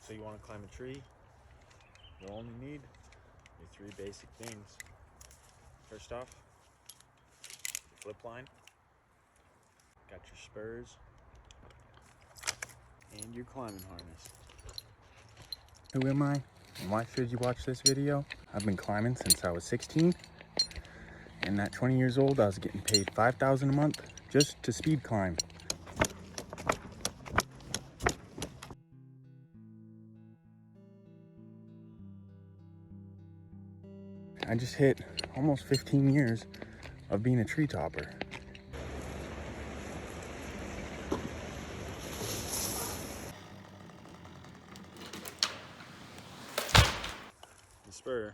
So you want to climb a tree, you'll only need your three basic things. First off, your flip line, got your spurs, and your climbing harness. Who am I and why should you watch this video? I've been climbing since I was 16, and at 20 years old I was getting paid $5,000 a month just to speed climb. I just hit almost 15 years of being a tree topper. The spur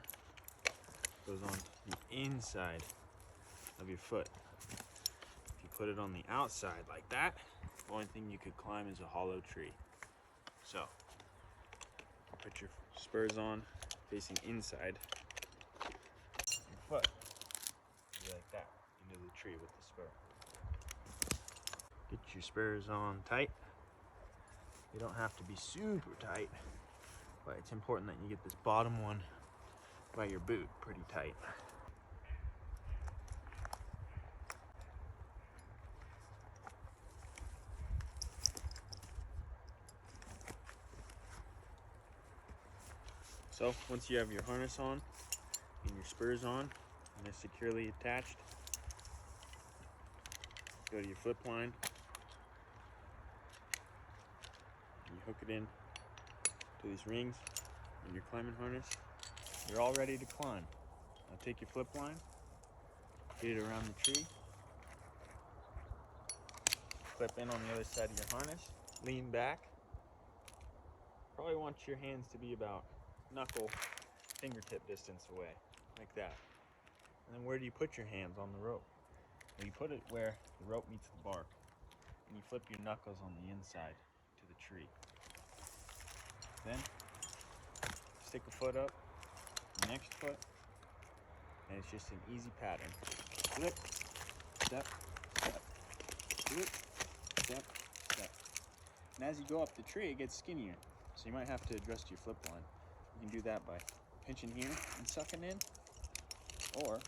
goes on the inside of your foot. If you put it on the outside like that, the only thing you could climb is a hollow tree. So, put your spurs on facing inside your foot. Be like that, into the tree with the spur. Get your spurs on tight. They don't have to be super tight, but it's important that you get this bottom one by your boot pretty tight. So once you have your harness on and your spurs on and they're securely attached, go to your flip line, you hook it in to these rings in your climbing harness. You're all ready to climb. Now take your flip line, get it around the tree, clip in on the other side of your harness, lean back. Probably want your hands to be about knuckle, fingertip distance away, like that. And then where do you put your hands on the rope? Well, you put it where the rope meets the bark, and you flip your knuckles on the inside to the tree. Then stick a foot up, the next foot, and it's just an easy pattern. Flip, step, step, flip, step, step. And as you go up the tree, it gets skinnier, so you might have to adjust your flip line. You can do that by pinching here and sucking in, or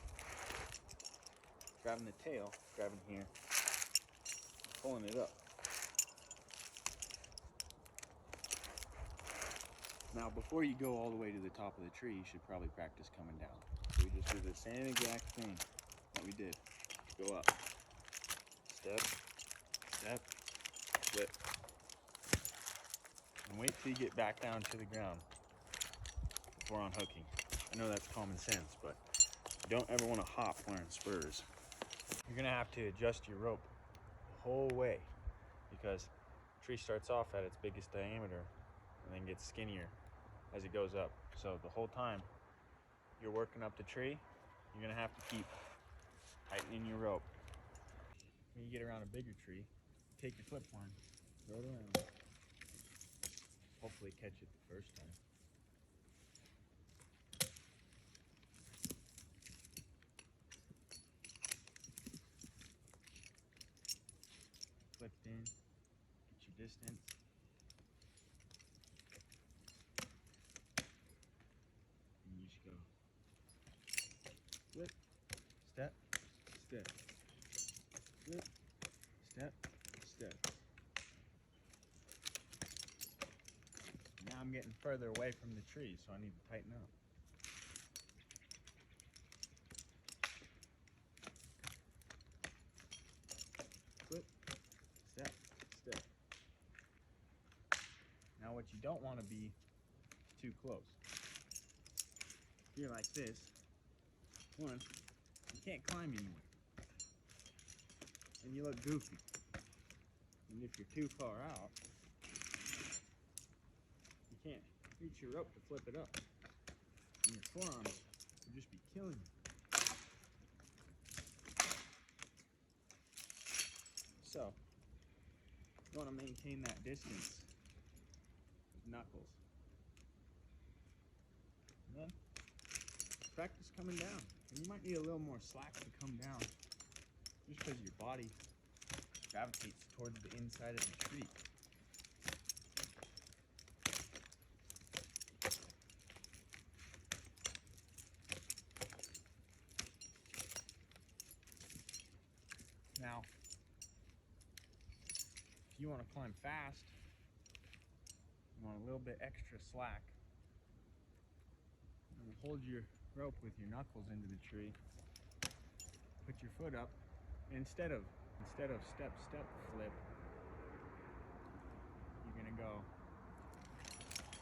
grabbing the tail, grabbing here, and pulling it up. Now, before you go all the way to the top of the tree, you should probably practice coming down. So we just do the same exact thing that we did. Go up, step, step, flip, and wait till you get back down to the ground before unhooking. I know that's common sense, but you don't ever want to hop wearing spurs. You're gonna have to adjust your rope the whole way because the tree starts off at its biggest diameter and then gets skinnier as it goes up. So the whole time you're working up the tree, you're gonna have to keep tightening your rope. When you get around a bigger tree, take your flip line, throw it around, hopefully catch it the first time. Flipped in, get your distance. And you just go flip, step, step, flip, step, step. Now I'm getting further away from the tree, so I need to tighten up. Flip, step, step. Now what you don't want to be too close. If you're like this, one, you can't climb anywhere. And you look goofy. And if you're too far out, you can't reach your rope to flip it up. And your forearms will just be killing you. So, you want to maintain that distance with knuckles. And then, practice coming down. And you might need a little more slack to come down, just because your body gravitates towards the inside of the tree. you want to climb fast, you want a little bit extra slack. And hold your rope with your knuckles into the tree. Put your foot up. And instead of step flip,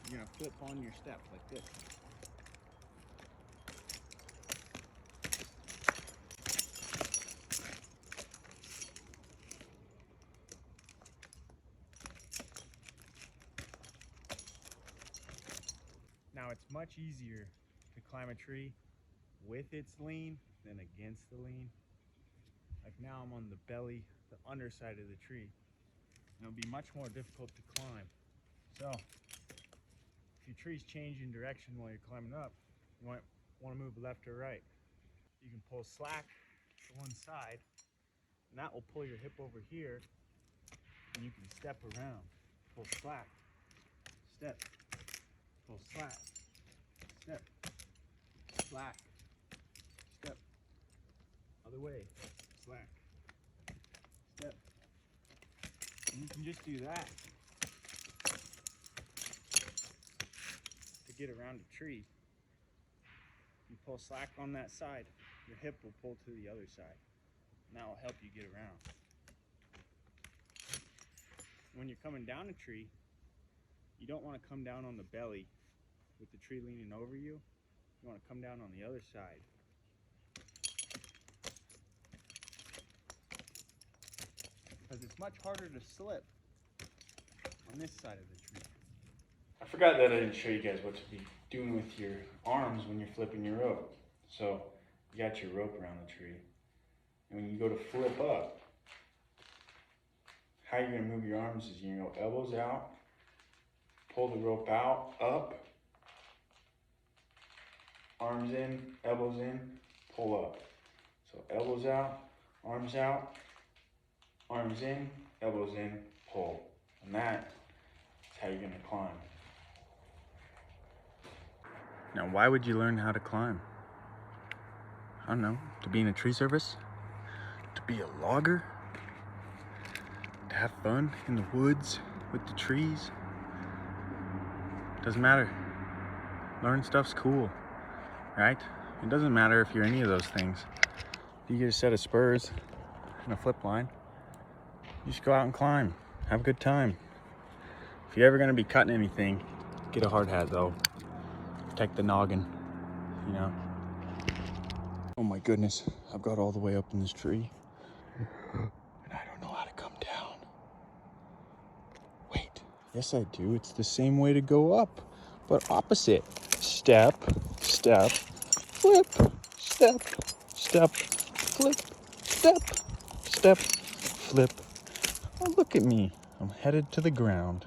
you're gonna flip on your step like this. Now it's much easier to climb a tree with its lean than against the lean. Like now I'm on the belly, the underside of the tree. And it'll be much more difficult to climb. So if your tree's changing direction while you're climbing up, you might want to move left or right. You can pull slack to one side, and that will pull your hip over here, and you can step around. Pull slack, step, pull slack, step, slack, step, other way, slack, step. And you can just do that to get around a tree. You pull slack on that side, your hip will pull to the other side, and that will help you get around. When you're coming down a tree, you don't want to come down on the belly with the tree leaning over you. You want to come down on the other side. Because it's much harder to slip on this side of the tree. I forgot that I didn't show you guys what to be doing with your arms when you're flipping your rope. So you got your rope around the tree. And when you go to flip up, how you're going to move your arms is you're going to go elbows out, pull the rope out, up, arms in, elbows in, pull up. So elbows out, arms in, elbows in, pull. And that is how you're going to climb. Now, why would you learn how to climb? I don't know, to be in a tree service? To be a logger? To have fun in the woods with the trees? Doesn't matter. Learning stuff's cool, right? It doesn't matter if you're any of those things. If you get a set of spurs and a flip line, you just go out and climb. Have a good time. If you're ever gonna be cutting anything, get a hard hat though. Protect the noggin, you know? Oh my goodness, I've got all the way up in this tree and I don't know how to come down. Wait, yes I do. It's the same way to go up, but opposite. Step, step, flip, step, step, flip, step, step, flip. Oh, look at me. I'm headed to the ground.